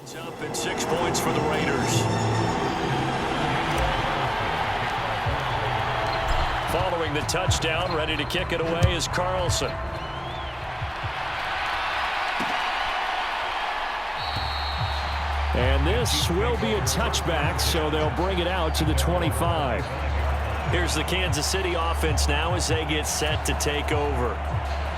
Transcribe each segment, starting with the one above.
It's up at 6 points for the Raiders. Following the touchdown, ready to kick it away is Carlson. And this will be a touchback, so they'll bring it out to the 25. Here's the Kansas City offense now as they get set to take over.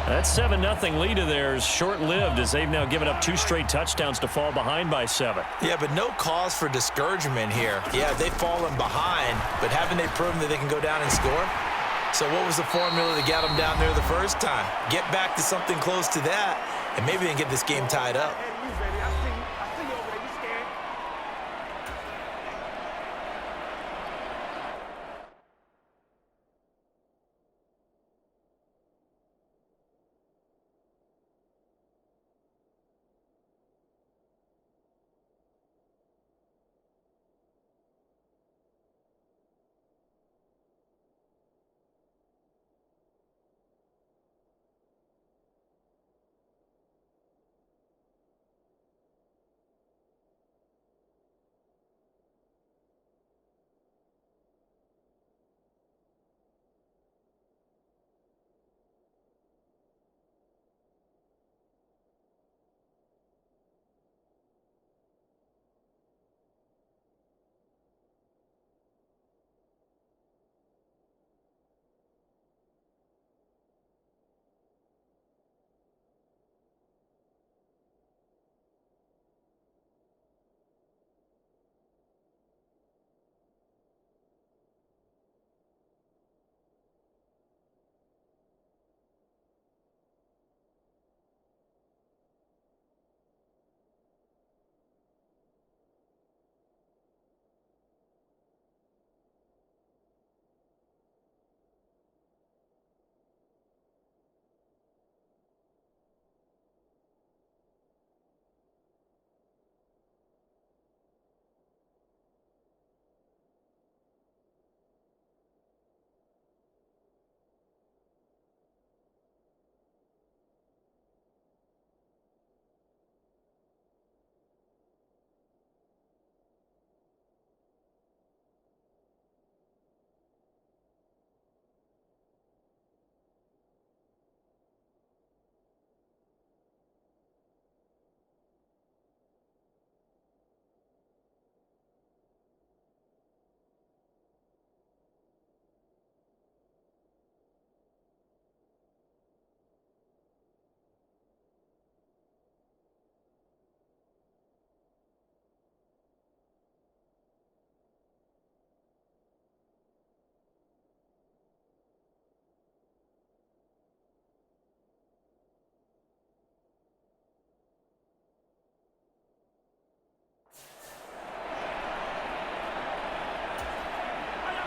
That 7-0 lead of theirs short-lived as they've now given up 2 straight touchdowns to fall behind by 7. Yeah, but no cause for discouragement here. Yeah, they've fallen behind, but haven't they proven that they can go down and score? So what was the formula that got them down there the first time? Get back to something close to that, and maybe they can get this game tied up.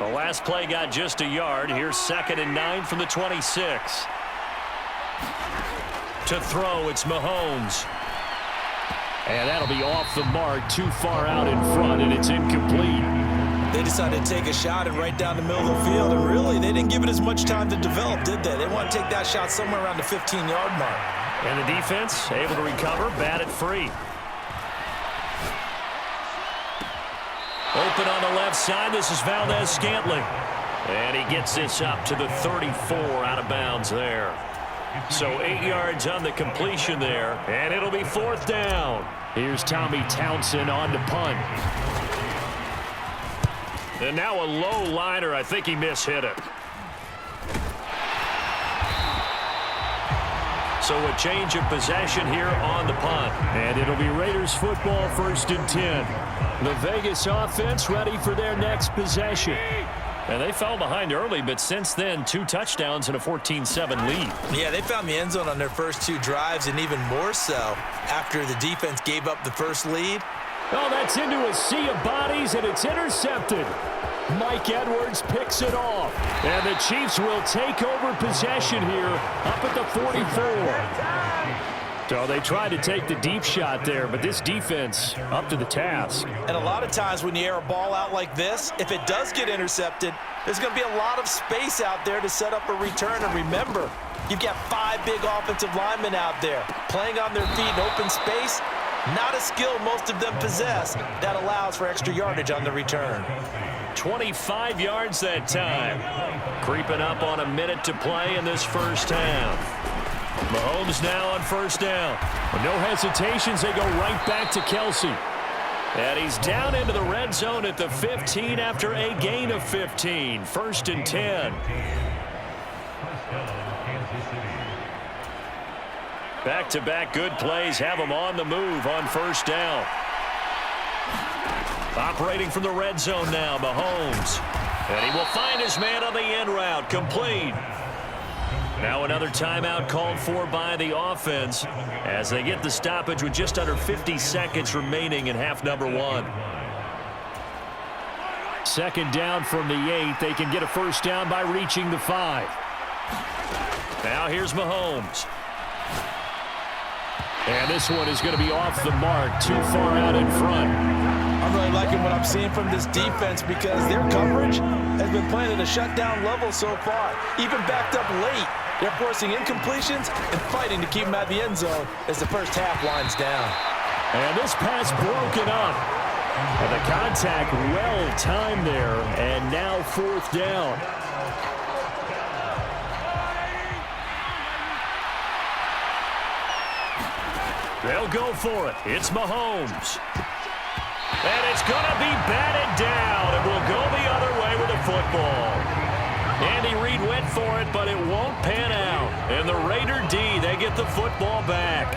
The last play got just a yard. Here's 2nd and 9 from the 26. To throw, it's Mahomes. And that'll be off the mark, too far out in front, and it's incomplete. They decided to take a shot and right down the middle of the field, and really, they didn't give it as much time to develop, did they? They want to take that shot somewhere around the 15-yard mark. And the defense able to recover, bat it free. Open on the left side. This is Valdez-Scantling. And he gets this up to the 34 out of bounds there. So 8 yards on the completion there. And it'll be 4th down. Here's Tommy Townsend on the punt. And now a low liner. I think he mishit it. So a change of possession here on the punt. And it'll be Raiders football, 1st and 10. The Vegas offense ready for their next possession. And they fell behind early, but since then, 2 touchdowns and a 14-7 lead. Yeah, they found the end zone on their first 2 drives, and even more so after the defense gave up the first lead. Oh, that's into a sea of bodies, and it's intercepted. Mike Edwards picks it off. And the Chiefs will take over possession here up at the 44. So they tried to take the deep shot there, but this defense up to the task. And a lot of times when you air a ball out like this, if it does get intercepted, there's going to be a lot of space out there to set up a return. And remember, you've got 5 big offensive linemen out there playing on their feet in open space. Not a skill most of them possess. That allows for extra yardage on the return. 25 yards that time. Creeping up on a minute to play in this first half. Mahomes now on first down. With no hesitations, they go right back to Kelsey. And he's down into the red zone at the 15 after a gain of 15. 1st and 10. Back-to-back good plays have him on the move on first down. Operating from the red zone now, Mahomes. And he will find his man on the end route, complete. Now another timeout called for by the offense as they get the stoppage with just under 50 seconds remaining in half number 1. 2nd down from the 8. They can get a first down by reaching the 5. Now here's Mahomes. And this one is going to be off the mark, too far out in front. I'm really liking what I'm seeing from this defense because their coverage has been playing at a shutdown level so far. Even backed up late, they're forcing incompletions and fighting to keep them at the end zone as the first half winds down. And this pass broken up. And the contact well timed there, and now 4th down. They'll go for it. It's Mahomes. And it's going to be batted down. It will go the other way with the football. Andy Reid went for it, but it won't pan out. And the Raider D, they get the football back.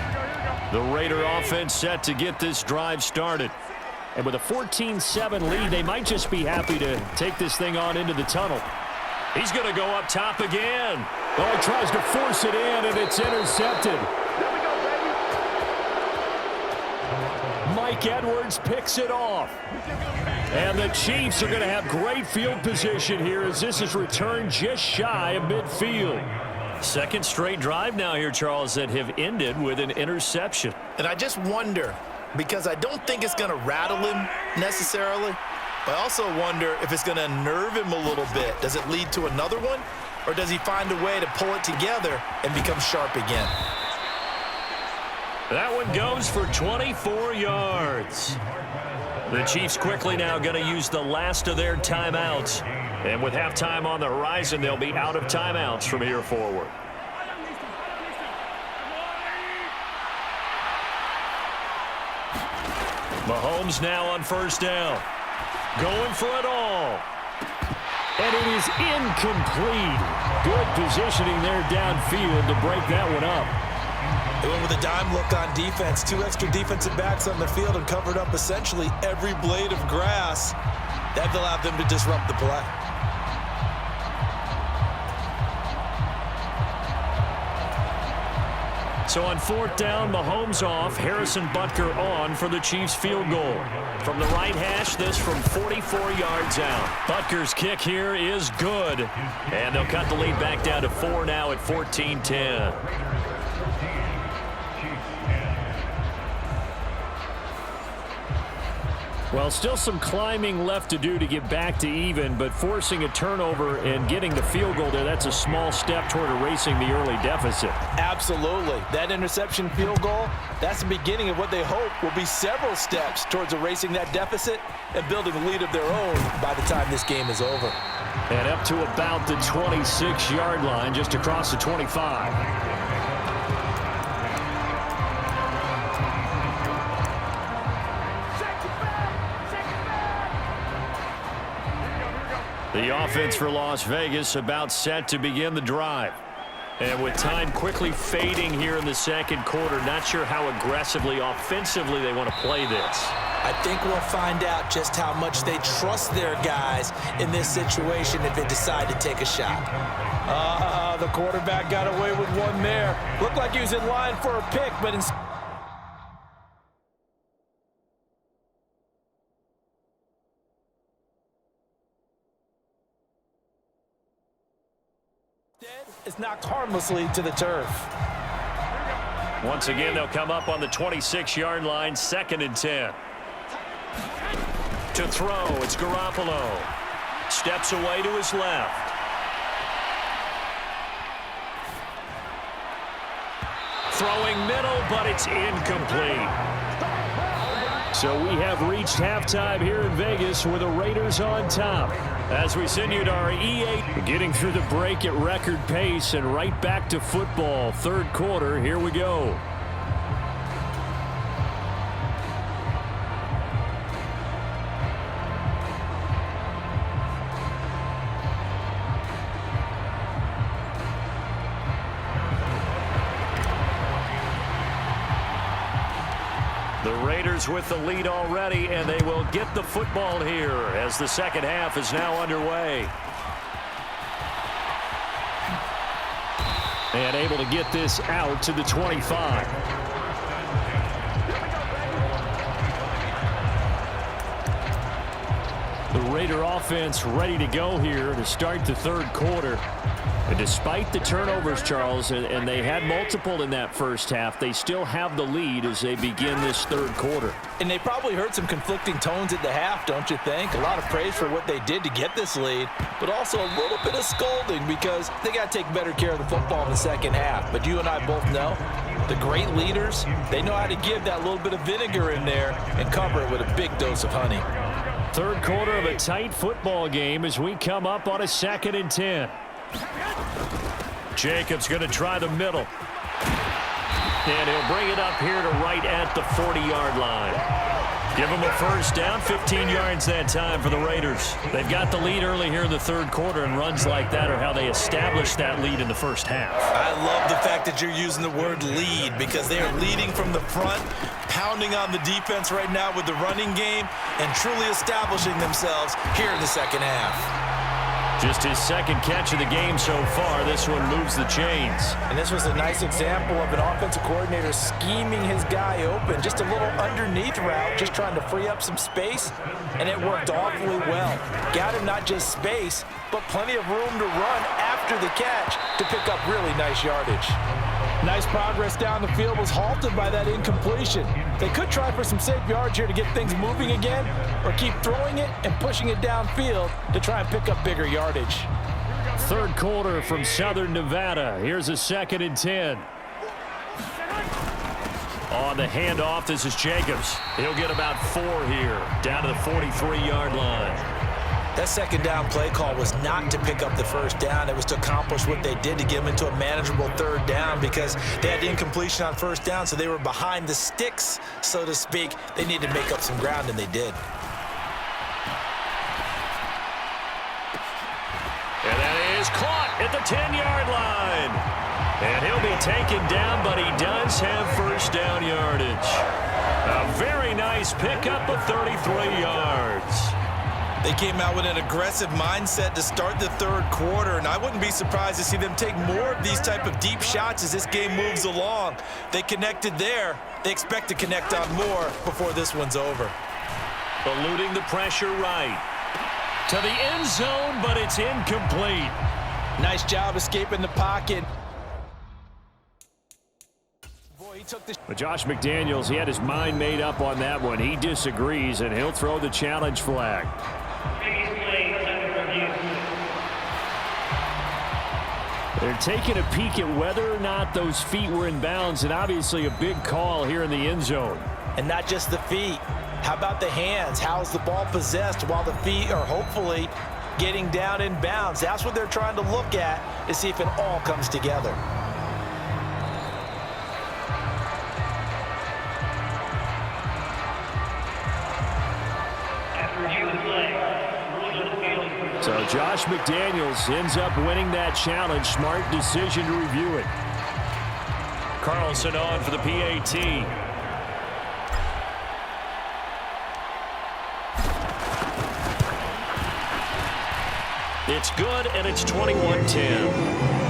The Raider offense set to get this drive started. And with a 14-7 lead, they might just be happy to take this thing on into the tunnel. He's going to go up top again. Oh, he tries to force it in, and it's intercepted. Mike Edwards picks it off. And the Chiefs are going to have great field position here as this is returned just shy of midfield. 2nd straight drive now here, Charles, that have ended with an interception. And I just wonder, because I don't think it's going to rattle him necessarily, but I also wonder if it's going to unnerve him a little bit. Does it lead to another one? Or does he find a way to pull it together and become sharp again? That one goes for 24 yards. The Chiefs quickly now going to use the last of their timeouts. And with halftime on the horizon, they'll be out of timeouts from here forward. Mahomes now on first down. Going for it all. And it is incomplete. Good positioning there downfield to break that one up. They went with a dime look on defense. 2 extra defensive backs on the field and covered up essentially every blade of grass. That allowed them to disrupt the play. So on 4th down, Mahomes off, Harrison Butker on for the Chiefs field goal. From the right hash, this from 44 yards out. Butker's kick here is good. And they'll cut the lead back down to 4 now at 14-10. Well, still some climbing left to do to get back to even, but forcing a turnover and getting the field goal there, that's a small step toward erasing the early deficit. Absolutely. That interception field goal, that's the beginning of what they hope will be several steps towards erasing that deficit and building a lead of their own by the time this game is over. And up to about the 26-yard line, just across the 25. The offense for Las Vegas about set to begin the drive. And with time quickly fading here in the second quarter, not sure how aggressively, offensively they want to play this. I think we'll find out just how much they trust their guys in this situation if they decide to take a shot. The quarterback got away with one there. Looked like he was in line for a pick, but instead is knocked harmlessly to the turf. Once again, they'll come up on the 26-yard line, 2nd and 10. To throw, it's Garoppolo. Steps away to his left. Throwing middle, but it's incomplete. So we have reached halftime here in Vegas with the Raiders on top. As we send you to our EA, getting through the break at record pace and right back to football. Third quarter, here we go. The Raiders with the lead already, and they will get the football here as the second half is now underway. And able to get this out to the 25. The Raider offense ready to go here to start the third quarter. And despite the turnovers, Charles, and they had multiple in that first half, they still have the lead as they begin this third quarter. And they probably heard some conflicting tones at the half, don't you think? A lot of praise for what they did to get this lead, but also a little bit of scolding because they got to take better care of the football in the second half. But you and I both know the great leaders, they know how to give that little bit of vinegar in there and cover it with a big dose of honey. Third quarter of a tight football game as we come up on a 2nd and 10. Jacobs going to try the middle. And he'll bring it up here to right at the 40-yard line. Give him a first down, 15 yards that time for the Raiders. They've got the lead early here in the third quarter, and runs like that are how they established that lead in the first half. I love the fact that you're using the word lead because they are leading from the front, pounding on the defense right now with the running game, and truly establishing themselves here in the second half. Just his second catch of the game so far. This one moves the chains. And this was a nice example of an offensive coordinator scheming his guy open. Just a little underneath route, just trying to free up some space, and it worked awfully well. Got him not just space, but plenty of room to run after the catch to pick up really nice yardage. Nice progress down the field was halted by that incompletion. They could try for some safe yards here to get things moving again, or keep throwing it and pushing it downfield to try and pick up bigger yardage. Third quarter from Southern Nevada. Here's a 2nd and 10. On the handoff, this is Jacobs. He'll get about 4 here, down to the 43-yard line. That second down play call was not to pick up the first down. It was to accomplish what they did to get them into a manageable third down because they had the incompletion on first down, so they were behind the sticks, so to speak. They needed to make up some ground, and they did. And that is caught at the 10-yard line. And he'll be taken down, but he does have first down yardage. A very nice pickup of 33 yards. They came out with an aggressive mindset to start the third quarter, and I wouldn't be surprised to see them take more of these type of deep shots as this game moves along. They connected there. They expect to connect on more before this one's over. Eluding the pressure right. To the end zone, but it's incomplete. Nice job escaping the pocket. But Josh McDaniels, he had his mind made up on that one. He disagrees, and he'll throw the challenge flag. They're taking a peek at whether or not those feet were in bounds, and obviously a big call here in the end zone. And not just the feet. How about the hands? How's the ball possessed while the feet are hopefully getting down in bounds? That's what they're trying to look at to see if it all comes together. So Josh McDaniels ends up winning that challenge. Smart decision to review it. Carlson on for the PAT. It's good, and it's 21-10.